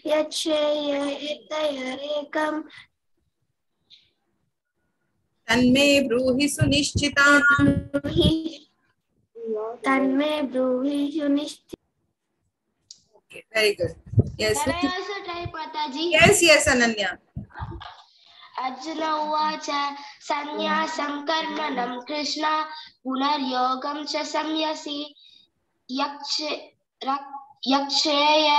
यच्छ्रेयहितैरेकम् तन्मे ब्रूहि सुनिश्चिताम् तन्मे ब्रूहि सुनिश्चिताम्. Okay, very good. Yes. Can I also try, Mataji? Yes, Ananya. Arjuna uvacha sannyasam karmanam Krishna punaryoगं च संयसि यक्षेय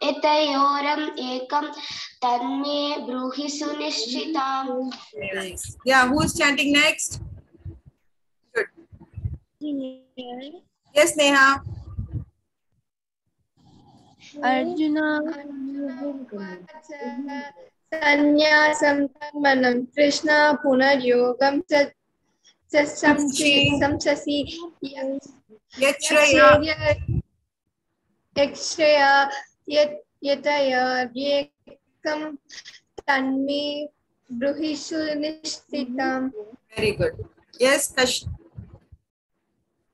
एतयोरम एकम तन्मे ब्रूहि सुनिश्चिताम्. Nice. Yeah, who's chanting next? Good. Yes, Neha. Arjuna sannyasam karmanam Krishna punaryogam samsasi Yachreya yataya yekam tanme bruhi sunishtitam. Very good. Yes, Kash.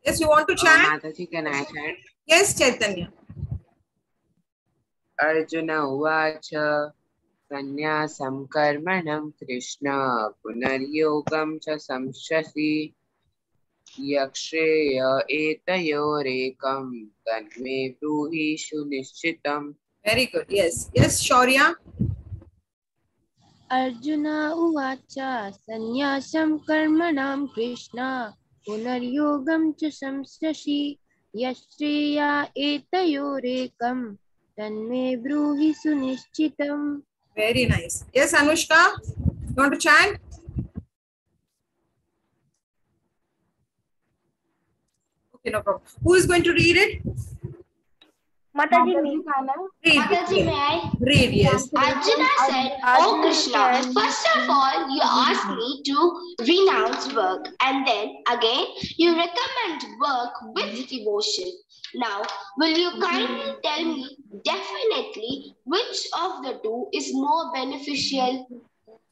Yes, you want to chant? Mataji, can I chant? Yes, Chaitanya. Arjuna uvacha sannyasam karmanam Krishna punaryogam cha samshasi yakshreya etayorekam tanme bruhi sunischitam. Very good. Yes. Yes, Shaurya. Arjuna uvacha sannyasam karmanam Krishna punaryogam cha samsasi yashriya etayorekam tanme bruhi sunishchitam. Very nice. Yes, Anushka. You want to chant? Okay, no problem. Who is going to read it? Mataji, Read. Mataji, may I? Read, yes. Arjuna said, "Oh Krishna, first of all, you asked me to renounce work, and then again you recommend work with devotion. Now, will you kindly tell me definitely which of the two is more beneficial?"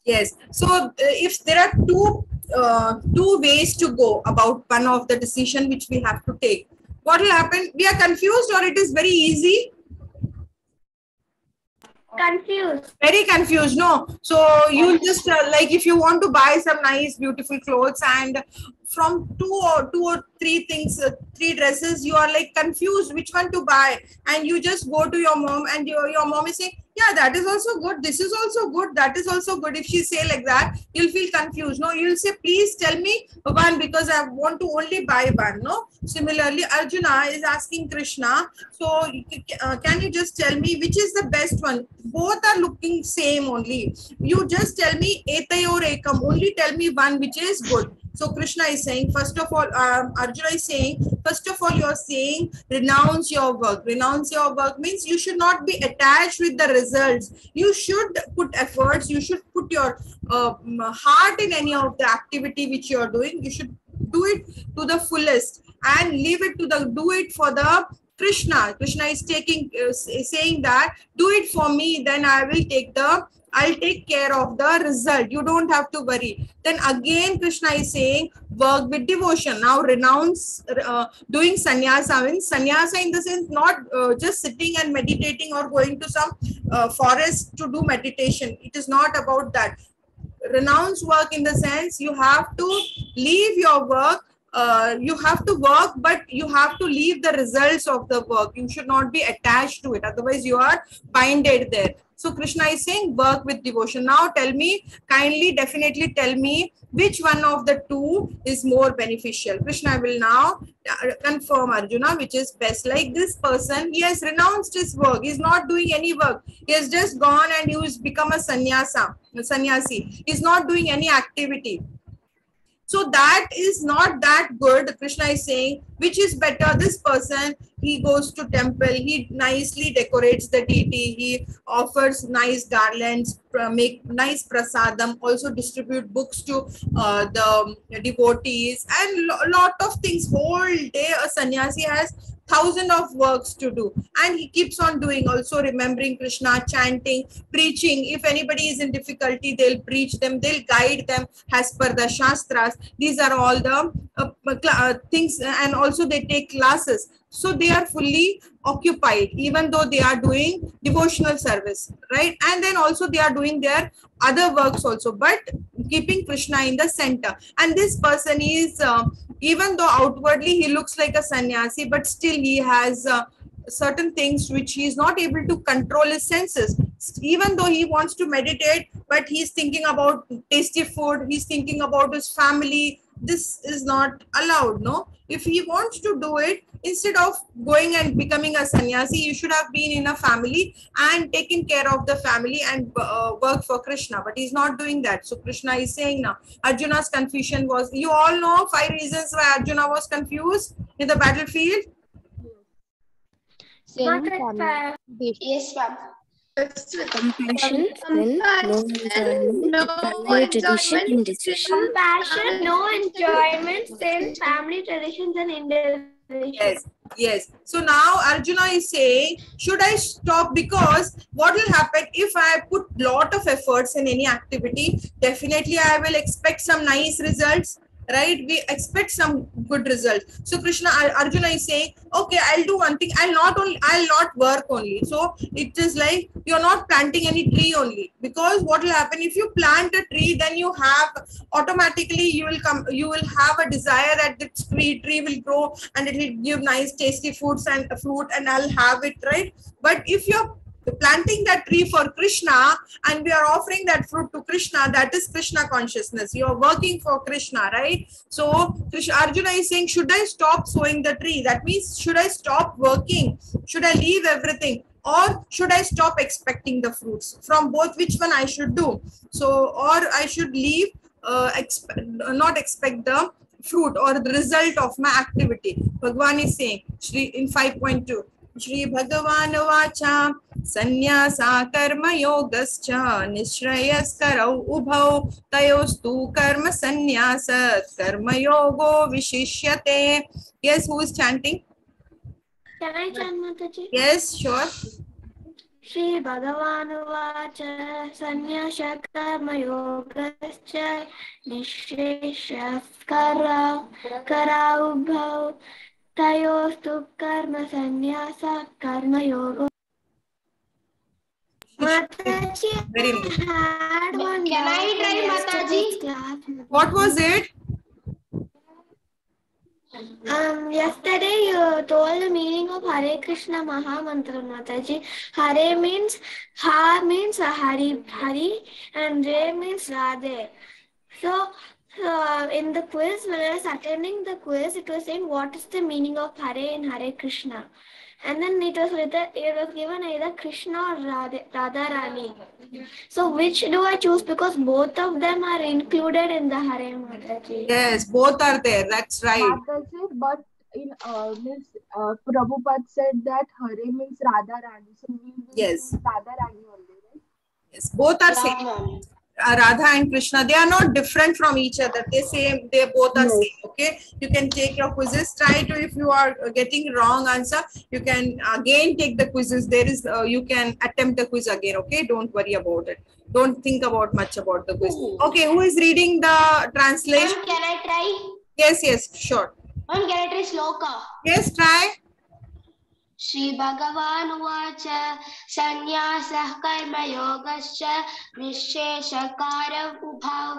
Yes. So, if there are two ways to go about one of the decision which we have to take, what will happen? We are confused, or it is very easy? Confused. Very confused, no? So you just like if you want to buy some nice beautiful clothes, and from two or three things, three dresses, you are like confused which one to buy, and you just go to your mom, and your mom is saying, yeah, that is also good, this is also good, that is also good. If she say like that, you'll feel confused. No, you'll say, please tell me one, because I want to only buy one. No, similarly Arjuna is asking Krishna, so can you just tell me which is the best one? Both are looking same only. You just tell me etayor ekam, only tell me one which is good. So Krishna is saying, first of all, Arjuna is saying, first of all, you are saying renounce your work. Renounce your work means you should not be attached with the results. You should put efforts. You should put your heart in any of the activity which you are doing. You should do it to the fullest and leave it to do it for the Krishna. Krishna is saying that do it for me, then I'll take care of the result. You don't have to worry. Then again Krishna is saying work with devotion. Now renounce doing sannyasa means sannyasa in the sense not just sitting and meditating or going to some forest to do meditation. It is not about that. Renounce work in the sense you have to leave your work. You have to work, but you have to leave the results of the work. You should not be attached to it. Otherwise, you are binded there. So Krishna is saying work with devotion. Now tell me, kindly, definitely tell me which one of the two is more beneficial. Krishna will now confirm Arjuna which is best. Like this person, he has renounced his work. He is not doing any work. He has just gone and he has become a sannyasi. He is not doing any activity. So that is not that good. Krishna is saying, which is better? This person, he goes to temple, he nicely decorates the deity, he offers nice garlands, make nice prasadam, also distribute books to the devotees, and lot of things. Whole day a sannyasi has thousands of works to do, and he keeps on doing, also remembering Krishna, chanting, preaching. If anybody is in difficulty, they'll preach them, they'll guide them as per the shastras. These are all the things, and also they take classes. So they are fully occupied, even though they are doing devotional service, right? And then also they are doing their other works also, but keeping Krishna in the center. And this person is, even though outwardly he looks like a sannyasi, but still he has certain things which he is not able to control his senses. Even though he wants to meditate, but he's thinking about tasty food, he's thinking about his family. This is not allowed, no? If he wants to do it, instead of going and becoming a sannyasi, you should have been in a family and taken care of the family and work for Krishna. But he's not doing that. So Krishna is saying now, Arjuna's confusion was, you all know 5 reasons why Arjuna was confused in the battlefield. Sin, Yes, ma'am. Compassion, sin, no enjoyment, family tradition, indecision. Compassion, no enjoyment, sin, family traditions, and indecision. Yes, yes. So now Arjuna is saying, should I stop? Because what will happen if I put lot of efforts in any activity? Definitely I will expect some nice results, right? We expect some good results. So Arjuna is saying, okay, I'll do one thing. I'll not work only. So it is like you're not planting any tree only, because what will happen if you plant a tree, then you have automatically you will have a desire that the tree will grow and it will give nice tasty foods and fruit, and I'll have it, right? But if you're planting that tree for Krishna and we are offering that fruit to Krishna, that is Krishna consciousness. You are working for Krishna, right? So Arjuna is saying, should I stop sowing the tree? That means, should I stop working? Should I leave everything? Or should I stop expecting the fruits? From both, which one I should do? So, or I should leave, not expect the fruit or the result of my activity. Bhagwan is saying in 5.2, Shri Bhagavan Vacha Sanyasa Karma Yogascha Nishrayaskarau Ubhau Tayostu Karma Sanyasa Karma Yogo Vishishyate. Yes, who is chanting? Can I chant, Mataji? Yes, sure. Shri Bhagavan Vacha Sanyasha Karma Yogascha Nishesha Kara Ubhav Tayostu Karma Sanyasa Karma Yoga. Mataji, Very good. had one. Can I try, Mataji? Mataji? What was it? Yesterday you told the meaning of Hare Krishna Maha Mantra, Mataji. Hare means Hari, and Re means Radhe. So in the quiz, when I was attending the quiz, it was saying what is the meaning of Hare in Hare Krishna, and then it was given either Krishna or Radha Rani. So which do I choose? Because both of them are included in the Hare, Mataji. Yes, both are there. That's right. Mataji, but in Prabhupada said that Hare means Radha Rani. So we will Yes. choose Radha Rani only, right? Yes, both are Yeah, same. ma'am. Radha and Krishna, they are not different from each other. They both are same. Okay, you can take your quizzes. Try to, if you are getting wrong answer, you can again take the quizzes. There is you can attempt the quiz again. Okay, don't worry about it. Don't think about much about the quiz. Okay, who is reading the translation? Ma'am, can I try? Yes, sure. Ma'am, can I try sloka? Yes, try. Shri Bhagavan Vacha Sanyasah Karma Yogascha Nisheshakara Ubhav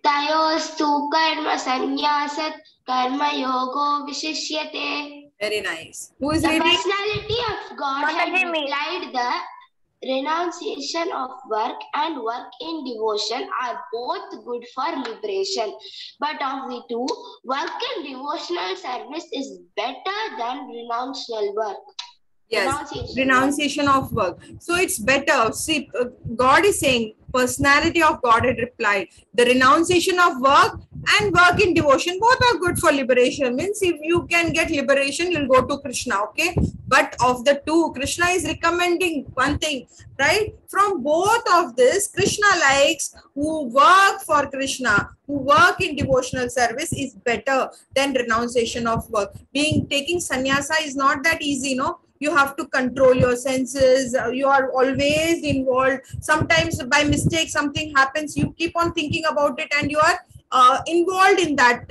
Tayostu Karma Sanyasat Karma Yogo Vishishyate. Very nice. Who is The reading? personality of God had replied the renunciation of work and work in devotion are both good for liberation. But of the two, work in devotional service is better than renouncial work. Yes, renunciation of work. So it's better. See, God is saying, personality of God had replied, the renunciation of work and work in devotion, both are good for liberation. Means if you can get liberation, you'll go to Krishna, okay? But of the two, Krishna is recommending one thing, right? From both of this, Krishna likes who work for Krishna, who work in devotional service is better than renunciation of work. Taking sannyasa is not that easy, no? You have to control your senses. You are always involved. Sometimes by mistake, something happens. You keep on thinking about it and you are involved in that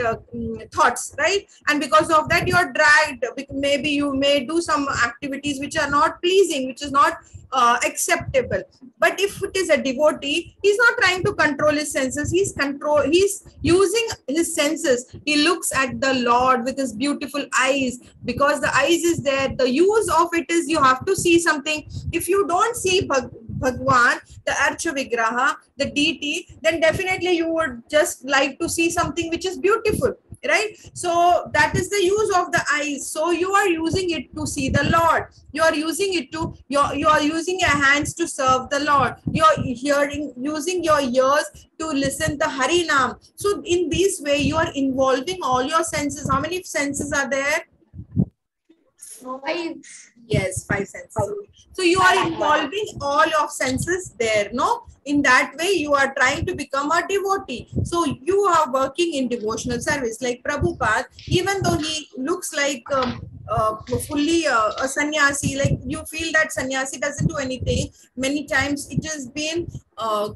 thoughts, right? And because of that you are dragged. Maybe you may do some activities which are not pleasing, which is not acceptable. But if it is a devotee, he's not trying to control his senses, he's using his senses. He looks at the Lord with his beautiful eyes, because the eyes is there. The use of it is you have to see something. If you don't see Bhagwan, the Archa Vigraha, the deity, then definitely you would just like to see something which is beautiful, right? So that is the use of the eyes. So you are using it to see the Lord. You are using it to, you are using your hands to serve the Lord. You are using your ears to listen the Hari Nam. So in this way, you are involving all your senses. How many senses are there? 5. Yes, 5 senses. So you are involving all your senses there, no? In that way, you are trying to become a devotee. So you are working in devotional service. Like Prabhupada, even though he looks like fully a sannyasi, like you feel that sannyasi doesn't do anything. Many times it has been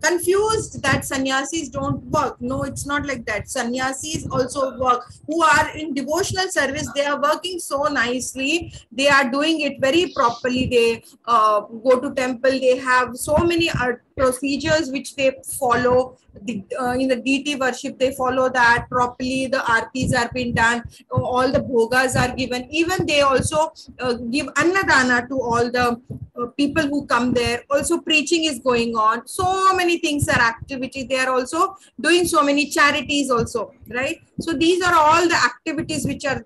confused that sannyasis don't work. No, it's not like that. Sannyasis also work. Who are in devotional service, they are working so nicely. They are doing it very properly. They go to temple. They have so many procedures which they follow. In the deity worship, they follow that properly. The artis are being done. All the bhogas are given. Even they also give annadana to all the people who come there. Also preaching is going on. So many things are activity. They are also doing so many charities also, right? So these are all the activities which are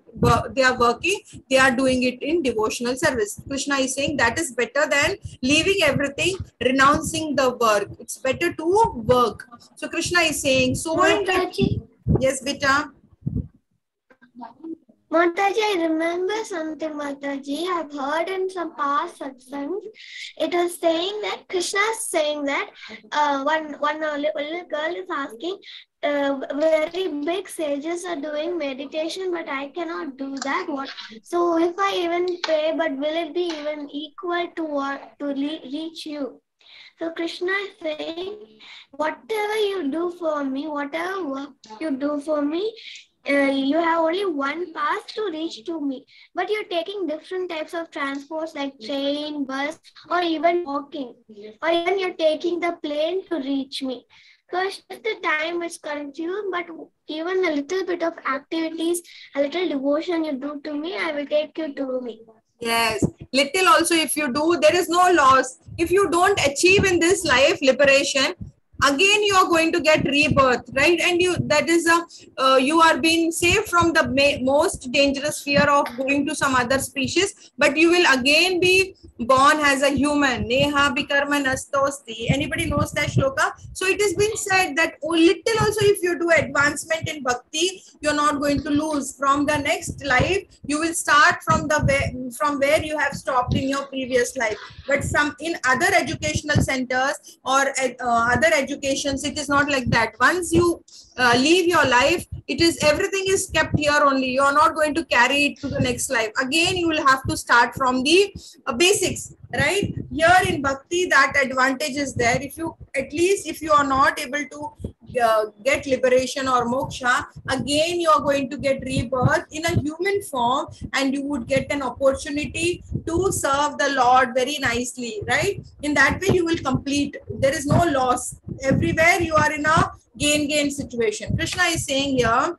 they are working. They are doing it in devotional service. Krishna is saying that is better than leaving everything, renouncing the work. It's better to work. So Krishna is saying, so yes, beta. Mataji, I remember something, Mataji. I've heard in some past satsangs, it was saying that Krishna is saying that one little girl is asking, very big sages are doing meditation, but I cannot do that. What? So if I even pray, but will it be even equal to what to reach you? So Krishna is saying, whatever you do for me, whatever work you do for me, you have only one path to reach to me, but you're taking different types of transports like train, bus, or even walking, or even you're taking the plane to reach me. So it's just the time is confused, but even a little bit of activities, a little devotion you do to me, I will take you to me. Yes, little also if you do, there is no loss. If you don't achieve in this life liberation, again you are going to get rebirth, right? And you, that is you are being saved from the most dangerous fear of going to some other species, but you will again be born as a human. Neha bikarma nastosti. Anybody knows that shloka? So it has been said that little also if you do advancement in bhakti, you're not going to lose. From the next life, you will start from where you have stopped in your previous life. But some in other educational centers or other educations, it is not like that. Once you leave your life, it is everything is kept here only. You are not going to carry it to the next life. Again, you will have to start from the basics, right? Here in bhakti, that advantage is there. If you, at least if you are not able to get liberation or moksha, again you are going to get rebirth in a human form, and you would get an opportunity to serve the Lord very nicely, right? In that way you will complete. There is no loss. Everywhere you are in a gain situation. Krishna is saying here,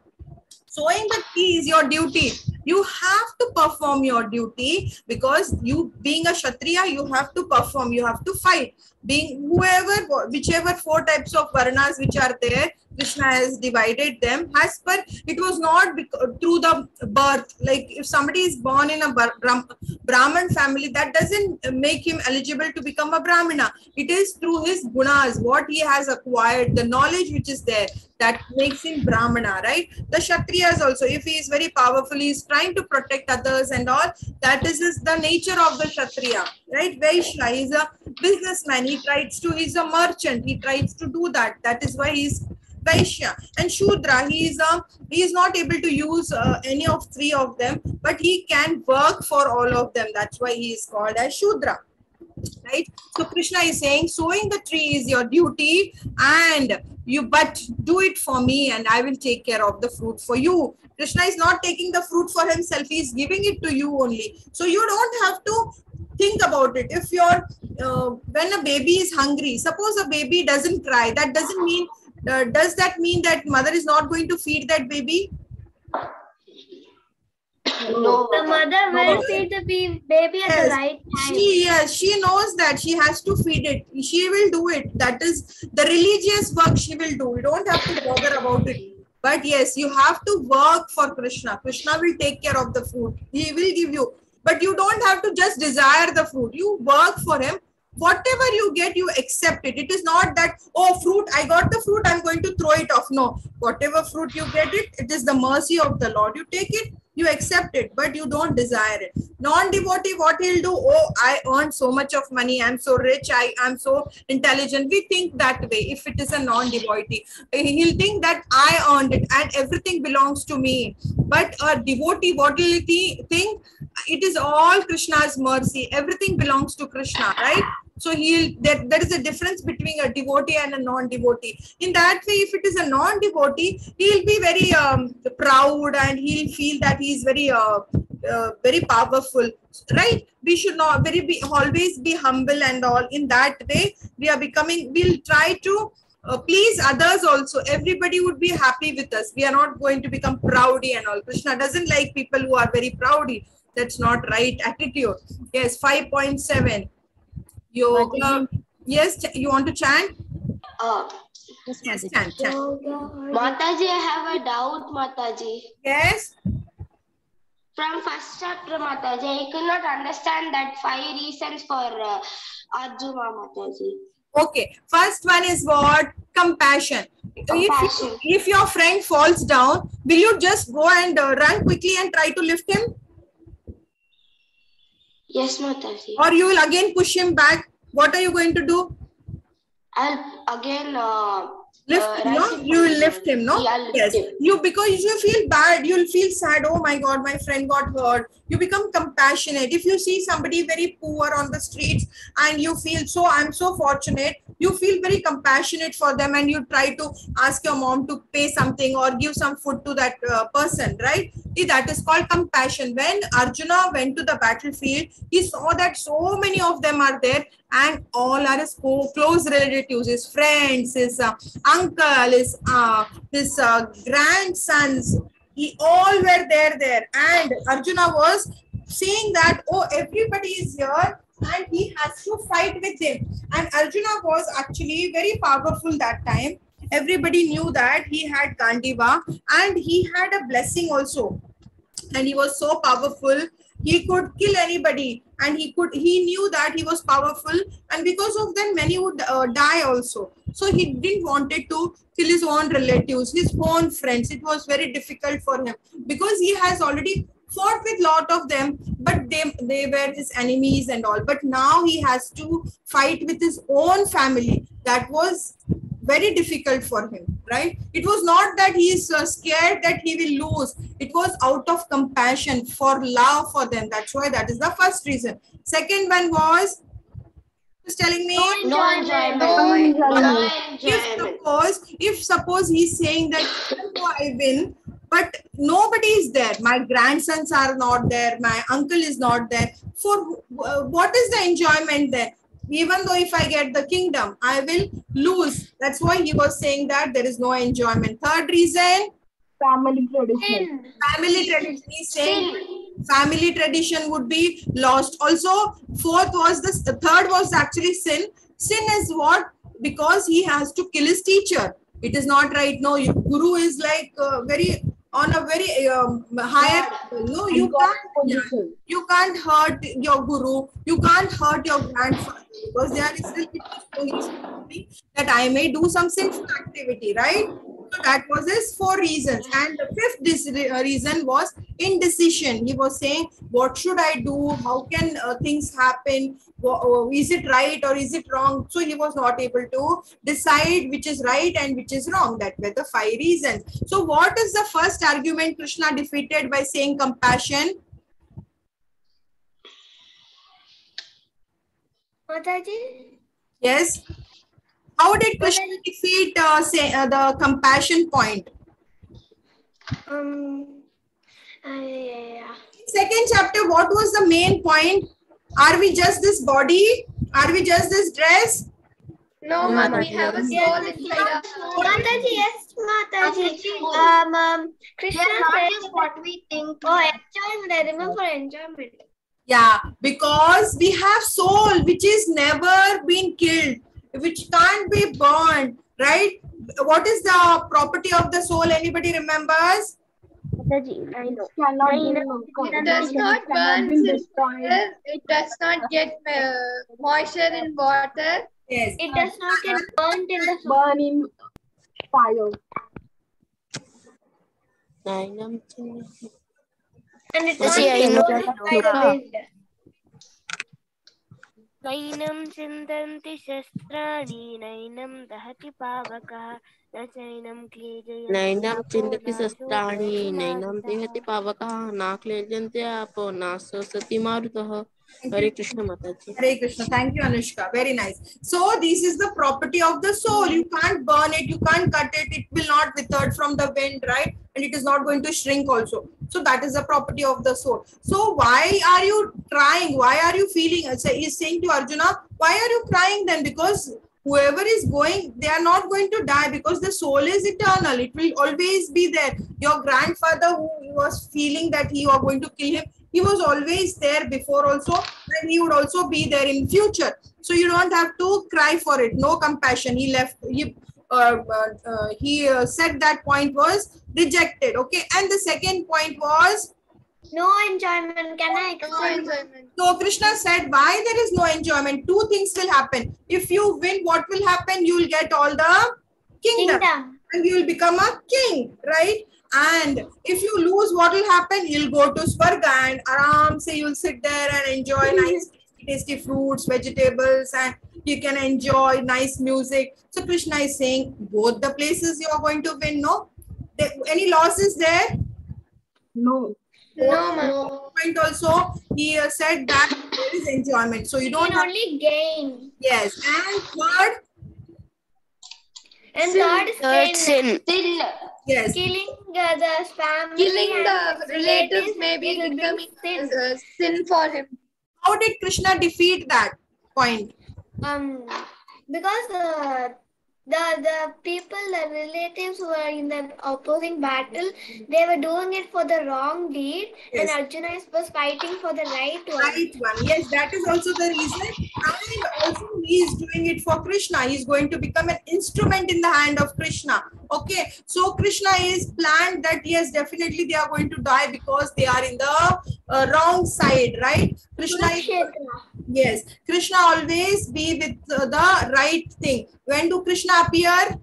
sowing the tea is your duty. You have to perform your duty, because you being a Kshatriya, you have to perform, you have to fight. Being whichever 4 types of varnas which are there, Krishna has divided them as per, it was not through the birth. Like if somebody is born in a Brahman family, that doesn't make him eligible to become a Brahmana. It is through his gunas, what he has acquired, the knowledge which is there, that makes him Brahmana, right? The Kshatriyas also, if he is very powerful, he is trying to protect others and all, that is the nature of the Kshatriya, right? Vaishya is a businessman, he's a merchant, he tries to do that. That is why he is Vaishya. And Shudra, he is not able to use any of 3 of them, but he can work for all of them. That's why he is called as Shudra. right? So Krishna is saying, sowing the tree is your duty, and but do it for me, and I will take care of the fruit for you. Krishna is not taking the fruit for himself; he is giving it to you only. So you don't have to think about it. If you're when a baby is hungry, suppose a baby doesn't cry, that doesn't mean does that mean that mother is not going to feed that baby? No, The mother will feed the baby at the right time. She knows that she has to feed it. She will do it. That is the religious work she will do. You don't have to bother about it. But yes, you have to work for Krishna. Krishna will take care of the fruit. He will give you. But you don't have to just desire the fruit. You work for him. Whatever you get, you accept it. It is not that, oh, fruit, I got the fruit, I'm going to throw it off. No, whatever fruit you get it is the mercy of the Lord. You take it, you accept it, but you don't desire it. Non-devotee, what he'll do, oh, I earned so much of money, I'm so rich, I am so intelligent. We think that way. If it is a non-devotee, he'll think that I earned it and everything belongs to me. But a devotee, what will he think? It is all Krishna's mercy. Everything belongs to Krishna, right? So there is a difference between a devotee and a non-devotee. In that way, if it is a non-devotee, he'll be very proud, and he'll feel that he is very powerful, right? We should not always be humble and all. In that way, we'll try to please others also. Everybody would be happy with us. We are not going to become proudy and all. Krishna doesn't like people who are very proudy. That's not right attitude. Yes, 5.7. Yoga. Yes, you want to chant? Yes, chant. Mataji, I have a doubt, Mataji. Yes. From first chapter, Mataji, I could not understand that 5 reasons for Arjuna, Mataji. Okay, first one is what? Compassion. If your friend falls down, will you just go and run quickly and try to lift him? Yes, Mataji. Or you will again push him back? What are you going to do? I'll again lift him, no? You will lift him, no? Yeah, yes. Him. Because you feel bad, you'll feel sad. Oh my God, my friend got hurt. You become compassionate. If you see somebody very poor on the streets and you feel I'm so fortunate, you feel very compassionate for them, and you try to ask your mom to pay something or give some food to that person, right? That is called compassion. When Arjuna went to the battlefield, he saw that so many of them are there, and all are his close relatives, his friends, his uncle, his grandsons. All were there, and Arjuna was saying that, oh, everybody is here and he has to fight with him. And Arjuna was actually very powerful that time. Everybody knew that he had Gandiva and he had a blessing also, and he was so powerful. He could kill anybody, and he knew that he was powerful, and because of them many would die also. So he didn't wanted to kill his own relatives, his own friends. It was very difficult for him because he has already fought with lot of them, but they were his enemies and all. But now he has to fight with his own family. That was very difficult for him, right? It was not that he is scared that he will lose. It was out of compassion, for love for them. That's why that is the first reason. Second one was, who's telling me? No enjoyment. If suppose he's saying that I win, but nobody is there. My grandsons are not there. My uncle is not there. For what is the enjoyment there? Even though if I get the kingdom, I will lose. That's why he was saying that there is no enjoyment. Third reason? Family tradition. Family tradition. He's saying family tradition would be lost. Also, third was actually sin. Sin is what? Because he has to kill his teacher. It is not right. No, Guru is like on a very higher level. No, you can't hurt your guru. You can't hurt your grandfather, because there is still that I may do some sinful activity, right? So that was his 4 reasons. And the 5th reason was indecision. He was saying, what should I do? How can things happen? Is it right or is it wrong? So he was not able to decide which is right and which is wrong. That were the 5 reasons. So what is the first argument Krishna defeated by saying compassion? Mataji? Yes. How did Krishna defeat the compassion point? Yeah. Second chapter, what was the main point? Are we just this body? Are we just this dress? No, ma'am, we have a soul inside us. Mataji, yes, Mataji. Krishna They are not said, just what we think. oh, enjoyment. I remember enjoyment. Yeah, because we have soul which is never been killed, which can't be burned, right? What is the property of the soul? Anybody remembers? I know. Cannot be It does not cannot burn be in destroyed. water. It does not get moisture in water. Yes. It does not get burnt in the Burn in fire. Nainam and it See, I know that by the shloka. wind. नैनं चिन्तन्ति शस्त्राणि नैनं दहति पावकः न चैनं क्लेदयन्ति Nainam आपो chindati न sastrani, शोषयति nainam मारुतः dehati pavakaha, na klejante apo, na sosati marutaha. Hare Krishna Mataji. Hare Krishna. Thank you, Anushka. Very nice. So this is the property of the soul. You can't burn it. You can't cut it. It will not wither from the wind, right? And it is not going to shrink also. So that is the property of the soul. So why are you crying? Why are you feeling? He's saying to Arjuna, why are you crying then? Because whoever is going, they are not going to die because the soul is eternal. It will always be there. Your grandfather who was feeling that you are going to kill him, he was always there before also, and he would also be there in future. So you don't have to cry for it. No compassion. He left. He said that point was rejected. Okay, and the second point was No enjoyment. Can I No explain? enjoyment. so Krishna said why there is no enjoyment. Two things will happen. If you win, what will happen? You will get all the kingdom. And you will become a king, right? And if you lose, what will happen? You'll go to Swarga and aram se you'll sit there and enjoy nice tasty fruits, vegetables, and you can enjoy nice music. So Krishna is saying both the places you are going to win. No, any losses there? No. No, ma'am. Point also he said that there is enjoyment. So you don't can have, only gain. yes. And third, And third is Third sin. Sin. yes. killing the family. Killing and the relatives may be it will bring becoming sin. sin for him. How did Krishna defeat that point? Because the people, the relatives who were in the opposing battle, they were doing it for the wrong deed, Yes. and Arjuna was fighting for the right one. Right one. Yes, that is also the reason. And also he is doing it for Krishna. He is going to become an instrument in the hand of Krishna. Okay. So Krishna is planned that yes, definitely they are going to die because they are in the wrong side, right? Krishna is, yes. Krishna always be with the right thing. When do Krishna appear?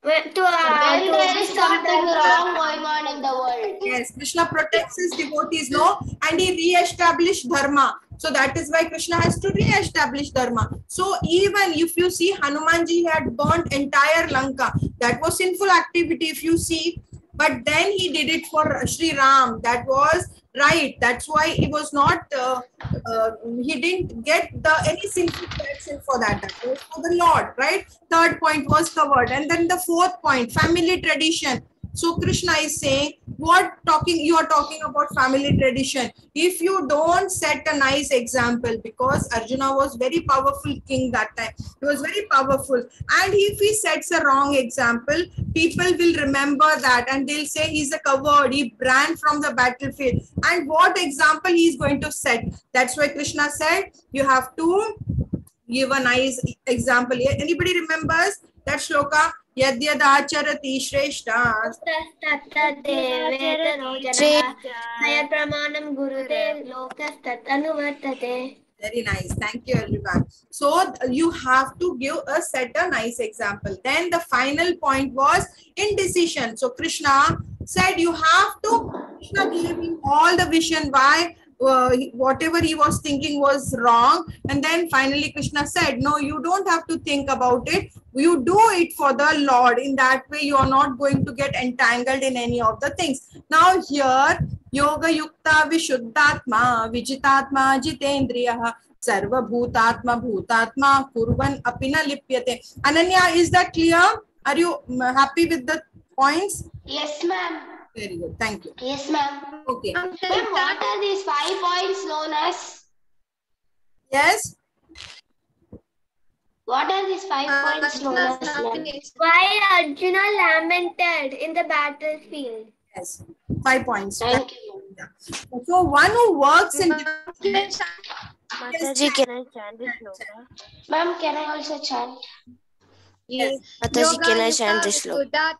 When there is something wrong going on in the world. Yes, Krishna protects his devotees, no, and he re-established dharma. So that is why Krishna has to re-establish dharma. So even if you see Hanumanji had burnt entire Lanka, that was sinful activity if you see, but then he did it for Sri Ram. That was right. That's why he was not, he didn't get any sinful action for that. That was for the Lord, right? Third point was covered. And then the fourth point, family tradition. So Krishna is saying, you are talking about family tradition. If you don't set a nice example, because Arjuna was very powerful king that time. He was very powerful. And if he sets a wrong example, people will remember that and they'll say he's a coward. He ran from the battlefield. And what example he is going to set? That's why Krishna said, you have to give a nice example. Anybody remembers that shloka? Yadyadacharati shreshta pramanam gurute lokastathanuvartate. Very nice. Thank you, everyone. So you have to give set a nice example. Then the final point was indecision. So Krishna said you have to, Krishna gave him all the vision why whatever he was thinking was wrong. And then finally Krishna said, no, you don't have to think about it. You do it for the Lord. In that way, you are not going to get entangled in any of the things. Now here, Yoga Yukta Vishuddhatma Vijitatma Jitendriyaha Sarvabhutatma bhutatma kurvan apina lipyate. Ananya, is that clear? Are you happy with the points? Yes, ma'am. Very good. Thank you. Yes, ma'am. Okay. Ma'am, what are these 5 points known as? Yes. What are these 5 points known as, ma'am? Why Arjuna lamented in the battlefield? Yes. 5 points. Thank you. Yeah. So one who works in Mataji, can I chant this sloka? Ma'am, can I also chant? Yes. Mataji, can I chant this sloka?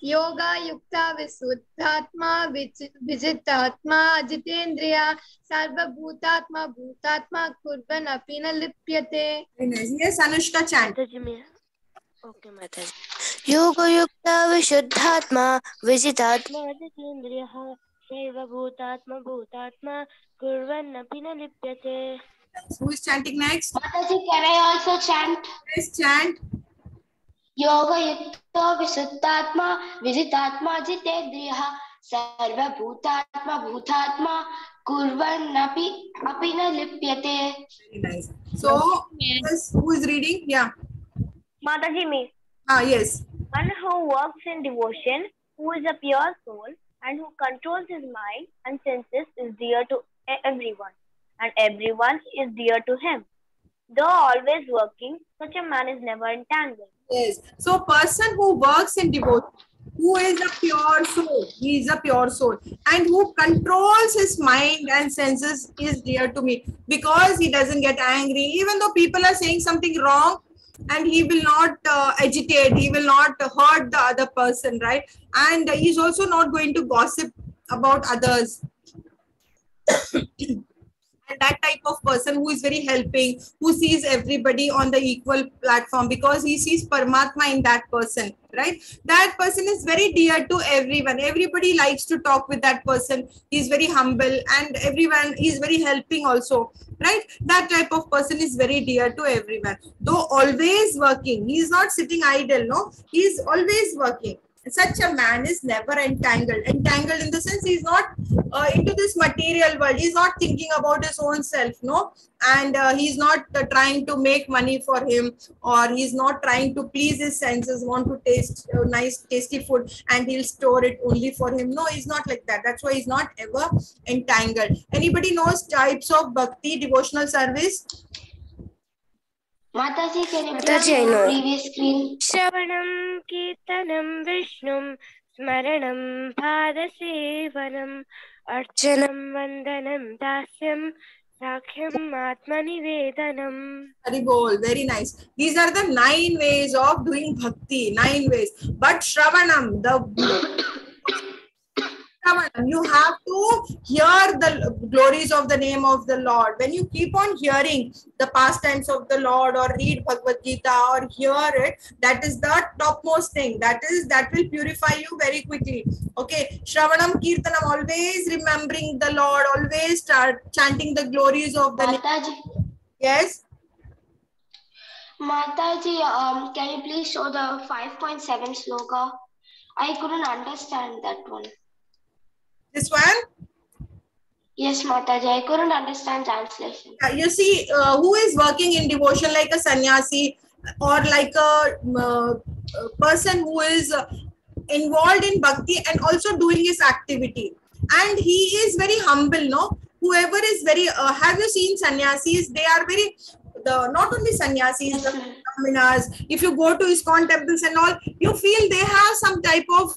Yoga yukta visuddhatma vijitatma jitendriya sarva bhutatma bhutatma kurvan apina lipyate. Very nice. Yes, Anushka, chant. Mataji, me. Okay, Mataji. Yoga yukta vishuddhatma vijitatma jitendriya sarva bhutatma bhutatma kurvan apina lipyate. Who is chanting next? Mataji, can I also chant? Yes, chant. Yoga yukta visuddhatma vijitatma jitendriya sarva bhutatma bhutatma kurvan apina lipyate. Very nice. So, yes, who is reading? Yeah. Mataji, me. Yes. One who works in devotion, who is a pure soul, and who controls his mind and senses is dear to everyone, and everyone is dear to him. Though always working, such a man is never entangled. Yes. So, person who works in devotion, who is a pure soul, he is a pure soul, and who controls his mind and senses is dear to me, because he doesn't get angry, even though people are saying something wrong, and he will not agitate, he will not hurt the other person, right? And he's also not going to gossip about others. And that type of person who is very helping, who sees everybody on the equal platform, because he sees Paramatma in that person, right? That person is very dear to everyone. Everybody likes to talk with that person. He's very humble, and everyone is very helping also, right? That type of person is very dear to everyone. Though always working, he is not sitting idle, no? He is always working. Such a man is never entangled. Entangled in the sense he's not into this material world. He's not thinking about his own self, no? And he's not trying to make money for him, or he's not trying to please his senses, want to taste nice, tasty food, and he'll store it only for him. No, he's not like that. That's why he's not ever entangled. Anybody knows types of bhakti, devotional service? Mataji, can you Mataji, I please know. previous screen? Shravanam Kirtanam Vishnum Smaranam Padasevanam Archanam Vandanam Dasyam Sakhyam Atmanivedanam. Haribol, very nice. These are the 9 ways of doing bhakti, 9 ways. But Shravanam, you have to hear the glories of the name of the Lord. When you keep on hearing the pastimes of the Lord, or read Bhagavad Gita, or hear it, that is the topmost thing. That will purify you very quickly. Okay, Shravanam Kirtanam, always remembering the Lord, always start chanting the glories of the name. Mataji, Yes. Mataji, can you please show the 5.7 sloka? I couldn't understand that one. This one? Yes, Mataji, I couldn't understand translation. You see, who is working in devotion, like a sannyasi, or like a person who is involved in bhakti and also doing his activity, and he is very humble, no? Whoever is very have you seen sannyasis? They are very not only sannyasis, the brahmanas. If you go to ISKCON temples and all, you feel they have some type of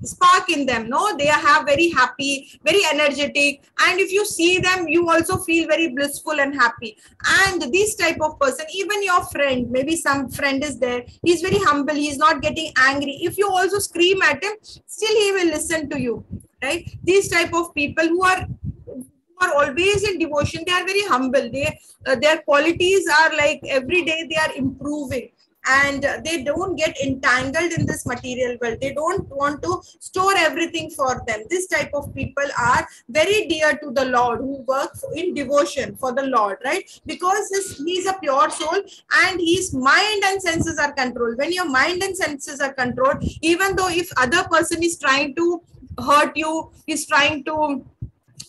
spark in them, no? They have very happy, very energetic, and if you see them, you also feel very blissful and happy. And this type of person, even your friend, maybe some friend is there, he's very humble, he's not getting angry. If you also scream at him, still he will listen to you, right? These type of people who are always in devotion, they are very humble. Their qualities are like every day they are improving, and they don't get entangled in this material world. They don't want to store everything for them. This type of people are very dear to the Lord, who work in devotion for the Lord, right? Because he's a pure soul, and his mind and senses are controlled. When your mind and senses are controlled, even though if other person is trying to hurt you, is trying to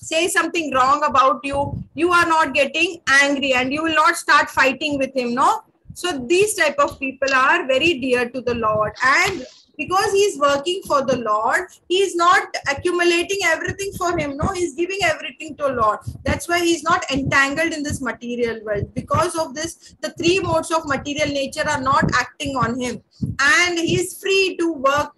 say something wrong about you, you are not getting angry and you will not start fighting with him, no? So these type of people are very dear to the Lord, and because he is working for the Lord, he is not accumulating everything for him, no, he is giving everything to Lord. That's why he is not entangled in this material world. Because of this, the three modes of material nature are not acting on him, and he is free to work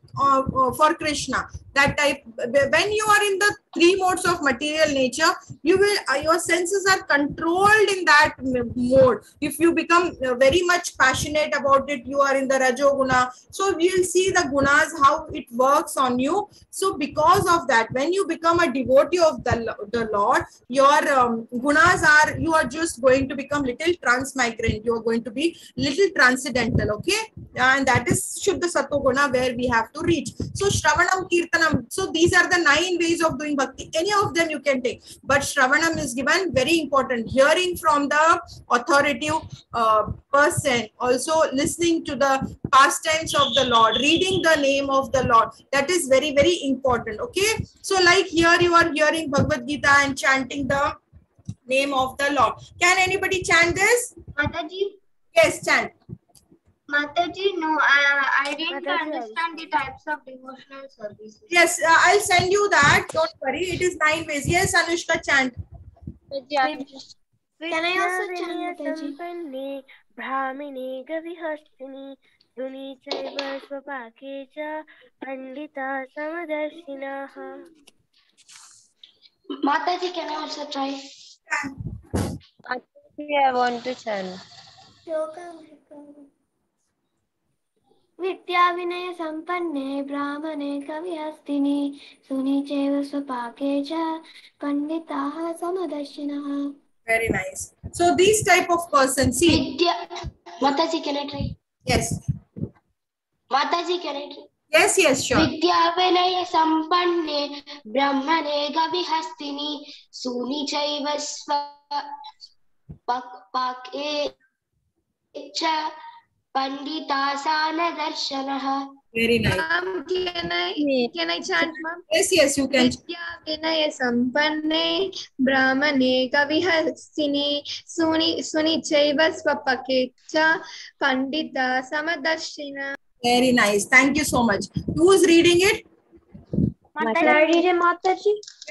for Krishna. That type, when you are in the three modes of material nature, you will your senses are controlled in that mode. If you become very much passionate about it, you are in the Rajoguna, so we will see the gunas, how it works on you. So because of that, when you become a devotee of the Lord, your gunas are, you are just going to become little transmigrant, you are going to be little transcendental, okay? And that is Shuddha Sattva where we have to reach. So Shravanam, Kirtanam, so these are the 9 ways of doing bhakti. Any of them you can take, but Shravanam is given, very important. Hearing from the authoritative person, also listening to the pastimes of the Lord, reading the name of the Lord. That is very, very important. Okay. So like here you are hearing Bhagavad Gita and chanting the name of the Lord. Can anybody chant this? Mataji? Yes, chant. Mataji, no, I didn't Mataji, understand the types of devotional services. Yes, I'll send you that. Don't worry. It is 9 ways. Yes, Anushka, chant. Can I also chant, Mataji? Sampannē Brahmane Gavihastini Suni Chaiva Swapake Cha Pandita Samadarshinaha. Mataji, can I also try? I want to chant. Vidya Vinaya Sampanne Brahmane Kavihastini Suni Chaiva Swapake Cha Panditaha Samadarshinaha. Very nice. So these type of persons, see. Vidya. Mataji, can I try? Yes. Mataji, can I try? Yes, yes, sure. Vidya Vinaya Sampanne Brahmane Gavihastini Suni Chaiva Swapake Cha Pandita Sanadarshanaha. Very nice. Can I chant, ma'am? Yes, yes, you can. Vidya Vinaya Sampanne Brahmane Kavihastini Suni Chaiva Swapake Cha Pandita Samadarshina. Very nice. Thank you so much. Who is reading it? Mataji.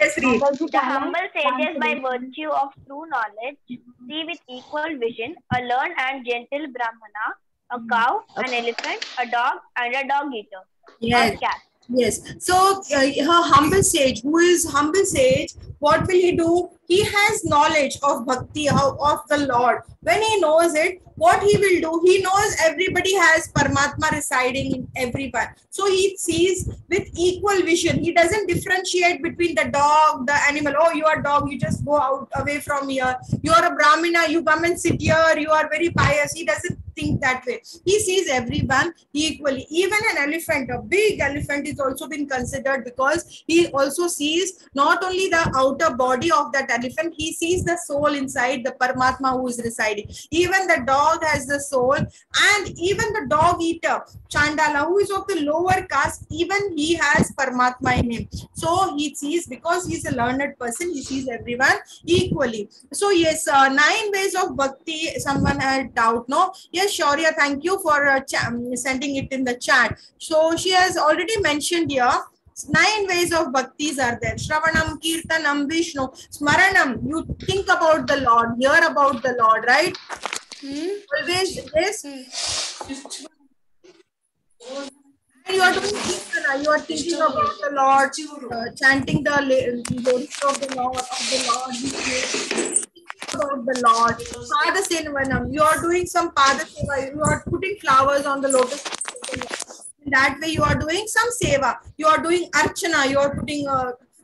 Yes, read. The humble sages, by virtue of true knowledge, see with equal vision a learned and gentle Brahmana, a cow, an elephant, a dog, and a dog eater. Yes. A cat. Yes. So her humble sage, who is humble sage, what will he do? He has knowledge of bhakti, of the Lord. When he knows it, what he will do? He knows everybody has Paramatma residing in everyone. So he sees with equal vision. He doesn't differentiate between the dog, the animal. Oh, you are dog, you just go out away from here. You are a Brahmana, you come and sit here. You are very pious. He doesn't think that way. He sees everyone equally. Even an elephant, a big elephant, is also been considered because he also sees not only the outer body of that elephant, he sees the soul inside, the Paramatma who is residing. Even the dog has the soul, and even the dog eater, Chandala, who is of the lower caste, even he has Paramatma in him. So he sees, because he is a learned person, he sees everyone equally. So yes, 9 ways of bhakti. Someone had doubt, no? Yes, Shaurya, thank you for sending it in the chat. So she has already mentioned here 9 ways of bhaktis are there. Shravanam, Kirtanam, Vishnu, Smaranam. You think about the Lord, hear about the Lord, right? Always this. And you are doing Kirtana, you are thinking about the Lord, chanting the lyrics of the Lord, about the Lord. Pada Sevanam, you are doing some Pada Seva, you are putting flowers on the lotus. In that way, you are doing some seva. You are doing archana. You are putting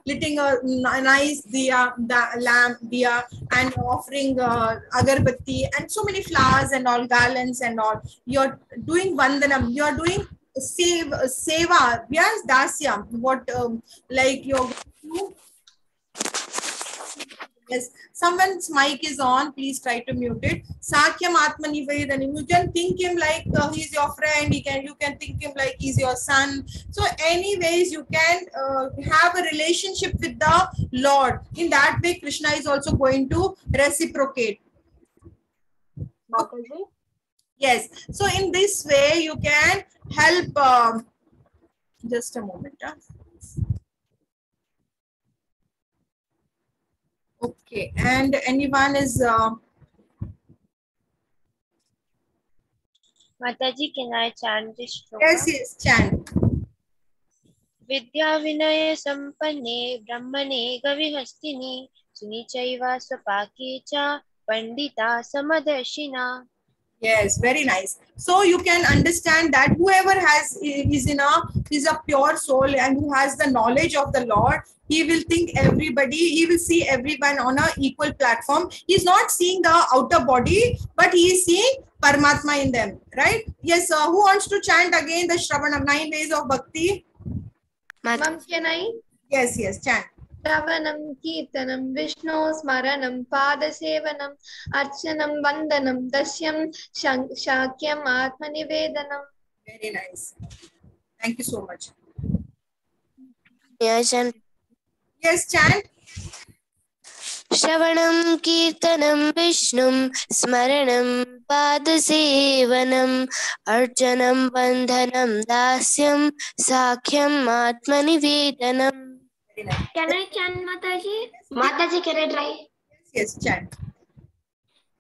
lighting a nice diya, lamp diya, and offering agarbatti and so many flowers and all, garlands and all. You are doing vandanam. You are doing seva. Yes, dasya. What like you're Yes, someone's mic is on. Please try to mute it. Sakyam Atmanivedanam. You can think him like he's your friend. You can think him like he's your son. So, anyways, you can have a relationship with the Lord. In that way, Krishna is also going to reciprocate. Mataji? Yes. So, in this way, you can help. Just a moment. Okay, and anyone is Mataji, can I chant this shloka? yes, chant. Vidya Vinaya Sampanne Brahmane Gavihastini Sunichaiva Swapake Cha Pandita Samadarshina. Yes, very nice. So you can understand that whoever is a pure soul and who has the knowledge of the Lord, he will think everybody, he will see everyone on a equal platform. He's not seeing the outer body, but he is seeing Paramatma in them, right? Yes, who wants to chant again the Shravanam, 9 ways of bhakti? Ma'am, can I? Yes, chant. Shravanam, Kirtanam, Vishnu, Smaranam, Padasevanam, Archanam, Vandanam, Dasyam, Shakyam, Atmanivedanam. Very nice. Thank you so much. Yeah, chant. Yes, chant. Shravanam, Kirtanam, Vishnum, Smaranam, Padasevanam, Arjanam, Bandhanam, Dasyam, Sakhyam, Atmanivedanam. Can I chant, Mataji? Mataji, can I try? Yes, chant.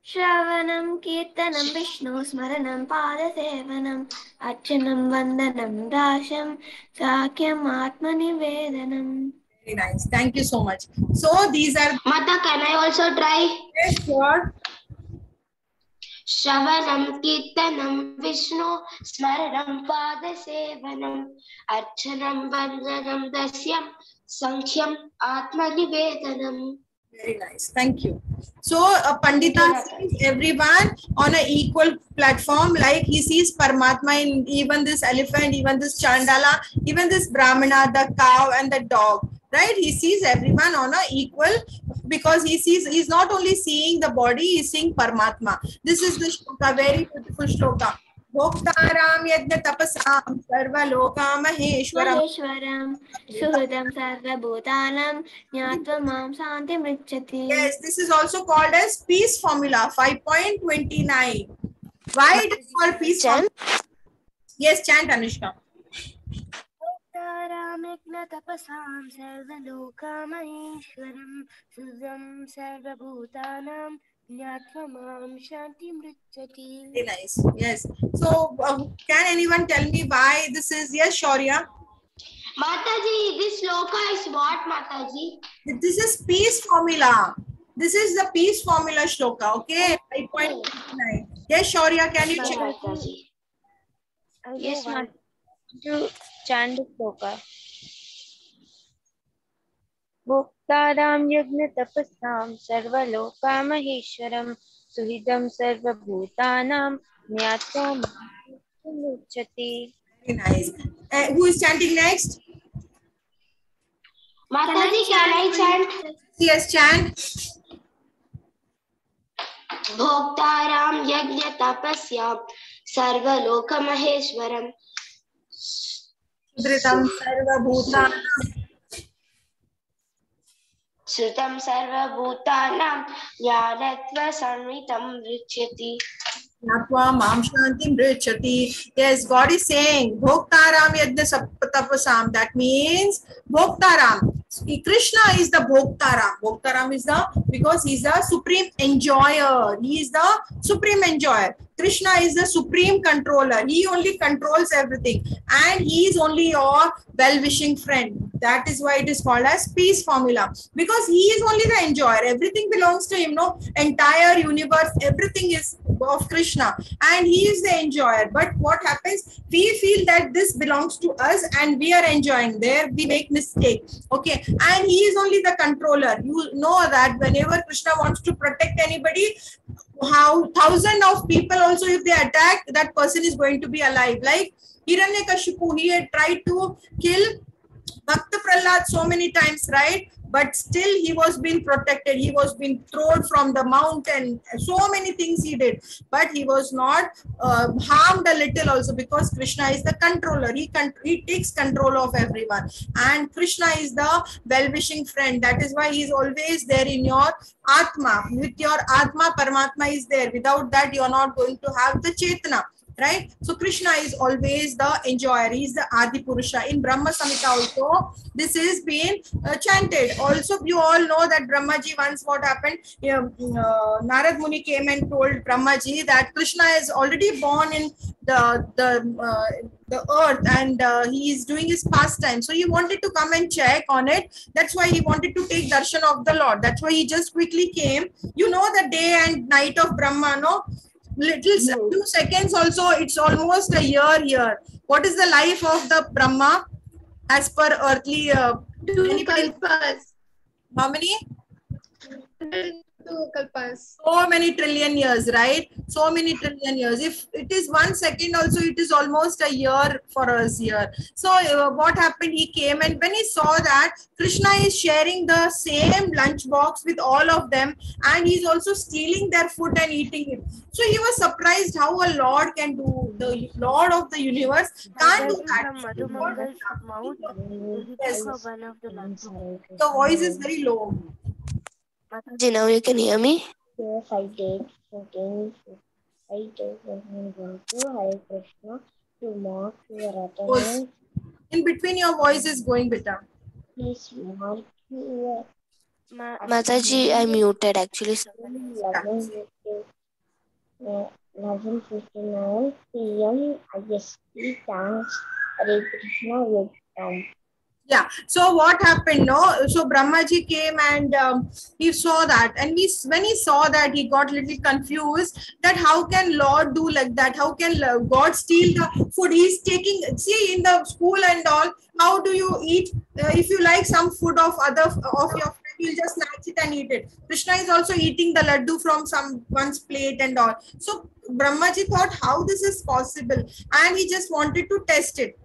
Shravanam, Kirtanam, Vishnu, Smaranam, Padasevanam, Archanam, Vandanam, Dasham, Sakyam, Atmanivedanam. Very nice. Thank you so much. So these are... Mata, can I also try? Yes, sure. Shravanam, Kirtanam, Vishnu, Smaranam, Padasevanam, Archanam, Vandanam, Dasyam, Sankyam, Atmanivedanam. Very nice. Thank you. So Pandita sees everyone on an equal platform, like he sees Paramatma in even this elephant, even this Chandala, even this Brahmana, the cow and the dog, right? He sees everyone on an equal, because he's not only seeing the body, he's seeing Paramatma. This is the shloka, very beautiful shloka. Bhoktaram yajna tapasam sarva loka maheshwaram Suhridam sarva bhutanam Nyatva mam santi mrichati. Yes, this is also called as peace formula 5.29. Why it is called peace formula? Yes, chant, Anushka. Bhoktaramikna tapasam sarvalokamaheshwaram Sudham sarvabhutanam Nyatmamam shanti mrichati. Very nice. Yes. So, can anyone tell me why this is? Yes, Shaurya. Mataji, this shloka is what, Mataji? This is peace formula. This is the peace formula shloka. Okay. 5.29. Yes, Shaurya, can you check? Mataji. Yes, ma'am. To chant the shloka. Bhoktaram yajna tapasam sarvaloka maheshwaram Suhidam sarvabhutanam Nyatvam mrichati. Very nice. Who is chanting next? Mataji, can I chant? Yes, chant. Bhoktaram yajna tapasyam sarva loka maheshwaram Sudritam sarva bhutanam Srutam sarva bhutanam Jnanatva samritam vrichyati. Natva mam shantim mrichati. Yes, God is saying Bhoktaram yajna tapasam. That means Bhoktaram. Krishna is the Bhoktaram. Bhoktaram is because he is the supreme enjoyer. He is the supreme enjoyer. Krishna is the supreme controller. He only controls everything. And he is only your well-wishing friend. That is why it is called as peace formula. Because he is only the enjoyer. Everything belongs to him. No, entire universe, everything is of Krishna. And he is the enjoyer. But what happens? We feel that this belongs to us and we are enjoying. There we make mistake. Okay. And he is only the controller. You know that whenever Krishna wants to protect anybody, how thousands of people also, if they attack, that person is going to be alive. Like Hiranyakashipu, he had tried to kill Bhakta Prahlad so many times, right? but still he was being protected. He was being thrown from the mountain. So many things he did, but he was not harmed a little also, because Krishna is the controller. He takes control of everyone, and Krishna is the well-wishing friend. That is why he is always there in your Atma. With your Atma, Paramatma is there. Without that, you are not going to have the Chetana. Right? So Krishna is always the enjoyer. He is the Adi Purusha. In Brahma Samhita also, this is being chanted. Also, you all know that Brahmaji, once what happened, Narad Muni came and told Brahmaji that Krishna is already born in the earth, and he is doing his pastime. So he wanted to come and check on it. That's why he wanted to take darshan of the Lord. That's why he just quickly came. You know the day and night of Brahma, no? Little 2 seconds also, it's almost a year here. What is the life of the Brahma as per earthly? 2 kalpas. How many? 2 kalpas. So many trillion years, right? So many trillion years. If it is 1 second also, it is almost a year for us here. So what happened? He came, and when he saw that Krishna is sharing the same lunch box with all of them, and he's also stealing their food and eating it. So he was surprised how a Lord can do. The Lord of the universe can't do that. Yes. The voice is very low. Mataji, now you can hear me? Yes, I did. Okay. I did going to Hare Krishna to mark your attendance. In between, your voice is going better. Please mark your Mataji, I muted actually. 11:59 p.m. IST. Thanks, Hare Krishna. Welcome. Yeah. So what happened? No. So Brahmaji came, and he saw that, and when he saw that, he got little confused. That how can Lord do like that? How can God steal the food? He's taking. See, in the school and all, how do you eat? If you like some food of your friend, you'll just snatch it and eat it. Krishna is also eating the laddu from someone's plate and all. So Brahmaji thought how this is possible, and he just wanted to test it,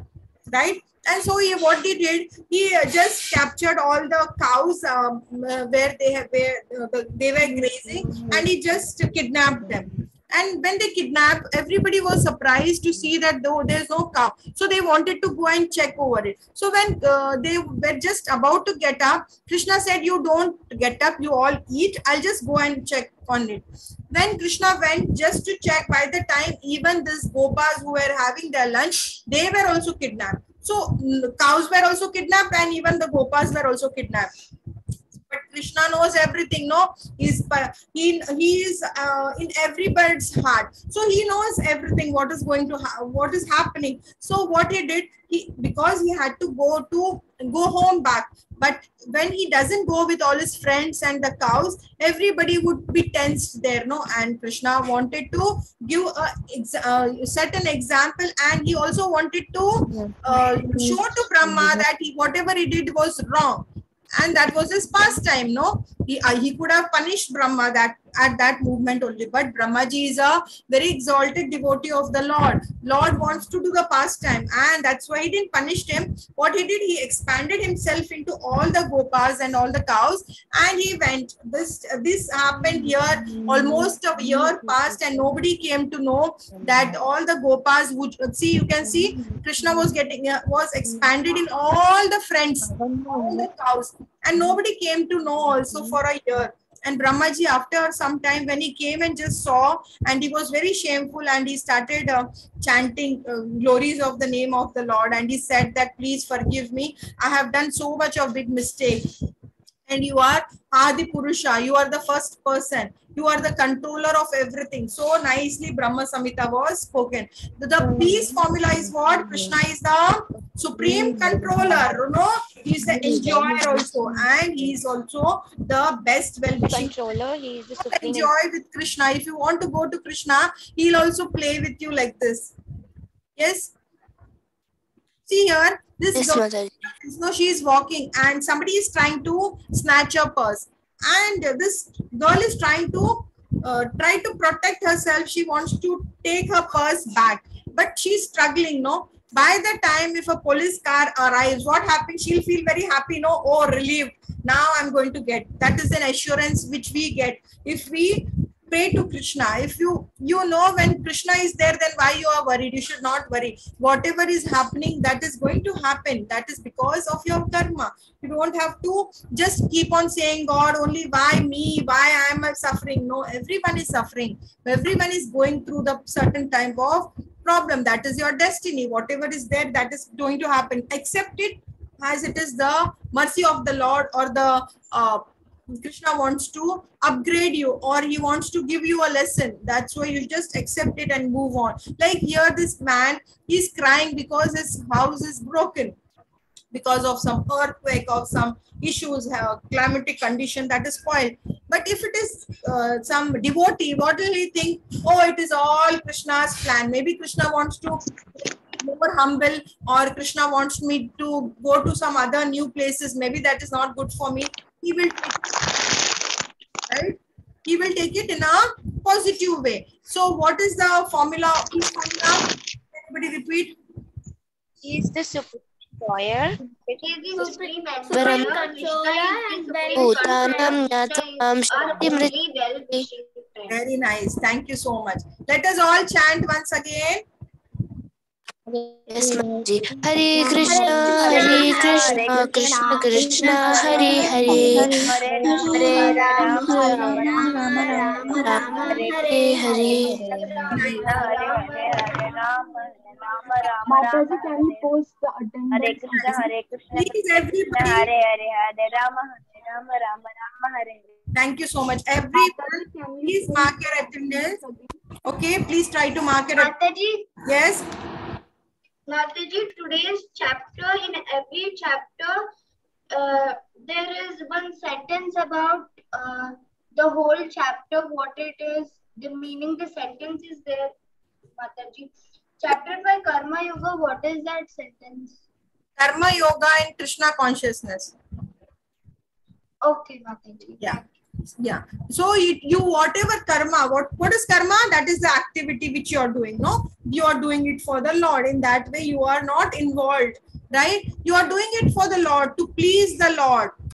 right? And so what he did, he just captured all the cows where they were grazing, and he just kidnapped them. And when they kidnapped, everybody was surprised to see that though there's no cow. So they wanted to go and check over it. So when they were just about to get up, Krishna said, "You don't get up, you all eat. I'll just go and check on it." When Krishna went just to check, by the time even these gopas who were having their lunch, they were also kidnapped. So cows were also kidnapped, and even the gopas were also kidnapped. But Krishna knows everything. No, he is in every bird's heart. So he knows everything. What is going to what is happening. So what he did, because he had to go home back. But when he doesn't go with all his friends and the cows, everybody would be tensed there, no? And Krishna wanted to give set an example, and he also wanted to show to Brahma that whatever he did was wrong. And that was his pastime, no? He could have punished Brahma at that movement only, but Brahmaji is a very exalted devotee of the Lord. Lord wants to do the pastime, and that's why he didn't punish him. What he did, he expanded himself into all the gopas and all the cows, and he went. This happened here, almost a year passed, and nobody came to know that all the gopas would see. You can see Krishna was expanded in all the friends, all the cows, and nobody came to know also for a year. And Brahmaji, after some time, when he came and just saw, and he was very shameful, and he started chanting glories of the name of the Lord, and he said that, "Please forgive me, I have done so much of big mistake. And you are Adi Purusha, you are the first person, you are the controller of everything." So nicely Brahma Samhita was spoken. The peace formula is what? Krishna is the supreme controller, no? He is the enjoyer also, and he is also the best well-wishing controller. He is the supreme. Enjoy with Krishna. If you want to go to Krishna, he'll also play with you like this. Yes? See here, this girl, no, she is walking, and somebody is trying to snatch her purse, and this girl is trying to protect herself. She wants to take her purse back, but she's struggling, no? By the time if a police car arrives, what happens? She'll feel very happy, no? Oh, relieved. Now I'm going to get. That is an assurance which we get if we pray to Krishna. If you know when Krishna is there, then why you are worried? You should not worry. Whatever is happening, that is going to happen. That is because of your karma. You don't have to just keep on saying, God, only why me? Why I am suffering? No, everyone is suffering. Everyone is going through the certain type of problem. That is your destiny. Whatever is there, that is going to happen. Accept it as it is the mercy of the Lord, or the Krishna wants to upgrade you, or he wants to give you a lesson. That's why you just accept it and move on. Like here, this man, he's crying because his house is broken, because of some earthquake, of some issues, climatic condition that is spoiled. But if it is some devotee, what will he think? Oh, it is all Krishna's plan. Maybe Krishna wants to be more humble, or Krishna wants me to go to some other new places. Maybe that is not good for me. He will take it, right? He will take it in a positive way. So what is the formula? Everybody repeat. He is the supreme destroyer. Supreme controller and very Bhutanam Yatam Shakti. Very nice. Thank you so much. Let us all chant once again. Yes, Mataji. Hare Krishna, Krishna Krishna, Hare Hare, Hare Ram, Rama, Hare Hare. Mataji, can you post the attendance? Hare Krishna, Please, everybody. Hare Rama, Rama Rama, Hare. Thank you so much. Everyone, please mark your attendance. Okay, please try to mark your attendance. Mataji, Yes. Mataji, today's chapter, in every chapter, there is one sentence about the whole chapter, what it is, the meaning, the sentence is there, Mataji. Chapter 5, Karma Yoga, what is that sentence? Karma Yoga and Krishna consciousness. Okay, Mataji. Yeah. Yeah. So you whatever karma, what is karma? That is the activity which you are doing. No, you are doing it for the Lord. In that way, you are not involved, right? You are doing it for the Lord, to please the Lord.